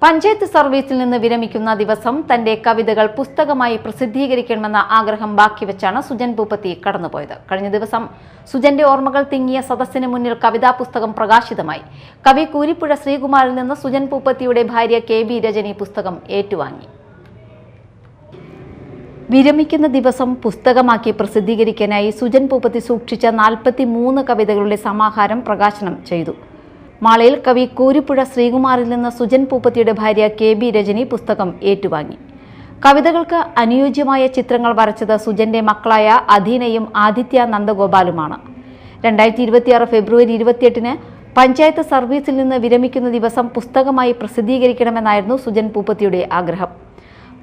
പഞ്ചായത്ത് സർവീസിൽ നിന്ന് വിരമിക്കുന്ന ദിവസം തന്റെ കവിതകൾ പുസ്തകമായി പ്രസിദ്ധീകരിക്കണമെന്ന ആഗ്രഹം ബാക്കിവെച്ചാണ് സുജൻ പൂപ്പത്തി കടന്നുപോയത്. കഴിഞ്ഞ ദിവസം സുജന്റെ ഓർമ്മകൾ തിങ്ങിയ സദസ്സിന് മുന്നിൽ കവിതാ പുസ്തകം പ്രകാശിതമായി. കവി കൂരിപ്പുഴ ശ്രീകുമാറിൽ നിന്ന് സുജൻ പൂപ്പത്തിയുടെ ഭാര്യ KB രജനി പുസ്തകം ഏറ്റുവാങ്ങി. വിരമിക്കുന്ന ദിവസം പുസ്തകമാക്കി പ്രസിദ്ധീകരിക്കാനായി സുജൻ പൂപ്പത്തി സൂക്ഷിച്ച 43 കവിതകളുടെ സമാഹാരം പ്രകാശനം ചെയ്തു. മാളയിൽ കവി കൂരിപ്പുഴ ശ്രീകുമാറിൽ നിന്ന് സുജൻ പൂപ്പത്തിയുടെ ഭാര്യ KB രജനി പുസ്തകം ഏറ്റുവാങ്ങി. കവിതകൾക്ക് അനുയോജ്യമായ ചിത്രങ്ങൾ വരച്ചത് സുജന്റെ മക്കളായ അധീനയും ആദിത്യ നന്ദഗോപാലുമാണ്. 2026 ഫെബ്രുവരി 28-ന് പഞ്ചായത്ത് സർവീസിൽ നിന്ന് വിരമിക്കുന്ന ദിവസം പുസ്തകമായി പ്രസിദ്ധീകരിക്കണമെന്നായിരുന്നു സുജൻ പൂപ്പത്തിയുടെ ആഗ്രഹം.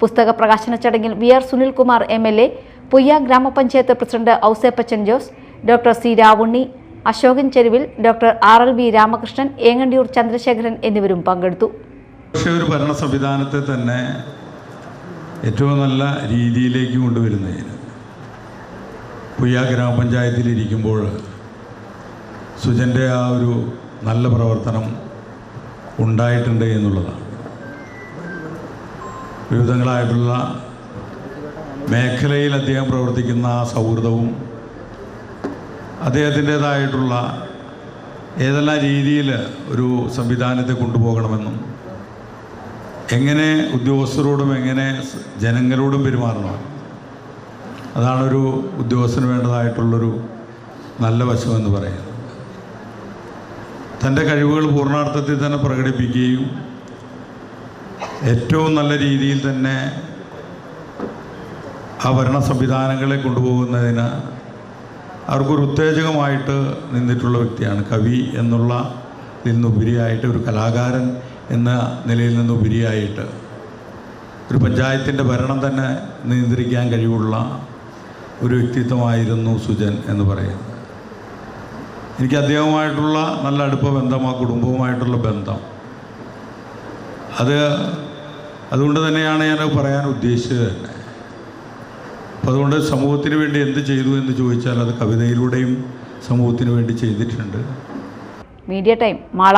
പുസ്തക പ്രകാശന ചടങ്ങിൽ VR സുനിൽകുമാർ MLA, പുയ്യ ഗ്രാമപഞ്ചായത്ത് president Ouseppachan Jose, doctor C Ravunni, Ashokan Cheruvil, doctor RLV Ramakrishnan, Engandiyur Chandrasekharan എന്നിവരും പങ്കെടുത്തു. ഒരു ഭരണ സംവിധാനത്തെ തന്നെ ഏറ്റവും നല്ല രീതിയിലേക്ക് കൊണ്ടുവരുന്നതിന് പുയ്യ ഗ്രാമപഞ്ചായത്തിലിരിക്കുമ്പോൾ സുജൻ്റെ ആ ഒരു നല്ല പ്രവർത്തനം ഉണ്ടായിട്ടുണ്ട് എന്നുള്ളതാണ്. വിവിധങ്ങളായിട്ടുള്ള മേഖലയിൽ അദ്ദേഹം പ്രവർത്തിക്കുന്ന ആ സൗഹൃദവും അദ്ദേഹത്തിൻ്റേതായിട്ടുള്ള ഏതെല്ലാം രീതിയിൽ ഒരു സംവിധാനത്തെ കൊണ്ടുപോകണമെന്നും എങ്ങനെ ഉദ്യോഗസ്ഥരോടും എങ്ങനെ ജനങ്ങളോടും പെരുമാറണം, അതാണൊരു ഉദ്യോഗസ്ഥന് വേണ്ടതായിട്ടുള്ളൊരു നല്ല വശമെന്ന് പറയുന്നത്. തൻ്റെ കഴിവുകൾ പൂർണ്ണാർത്ഥത്തിൽ തന്നെ പ്രകടിപ്പിക്കുകയും ഏറ്റവും നല്ല രീതിയിൽ തന്നെ ആ ഭരണ സംവിധാനങ്ങളെ കൊണ്ടുപോകുന്നതിന് അവർക്കൊരു ഉത്തേജകമായിട്ട് നിന്നിട്ടുള്ള വ്യക്തിയാണ്. കവി ഇതിൽ നിന്നുപരിയായിട്ട്, ഒരു കലാകാരൻ എന്ന നിലയിൽ നിന്നുപരിയായിട്ട് ഒരു പഞ്ചായത്തിൻ്റെ ഭരണം തന്നെ നിയന്ത്രിക്കാൻ കഴിവുള്ള ഒരു വ്യക്തിത്വമായിരുന്നു സുജൻ എന്ന് പറയുന്നത്. എനിക്ക് അദ്ദേഹവുമായിട്ടുള്ള നല്ല അടുപ്പ ബന്ധം, ആ കുടുംബവുമായിട്ടുള്ള ബന്ധം, അതുകൊണ്ട് തന്നെയാണ് ഞാൻ പറയാൻ ഉദ്ദേശിച്ചത് തന്നെ. അപ്പോൾ അതുകൊണ്ട് സമൂഹത്തിന് വേണ്ടി എന്ത് ചെയ്തു എന്ന് ചോദിച്ചാൽ അത് കവിതയിലൂടെയും സമൂഹത്തിന് വേണ്ടി ചെയ്തിട്ടുണ്ട്. Media time, Mala.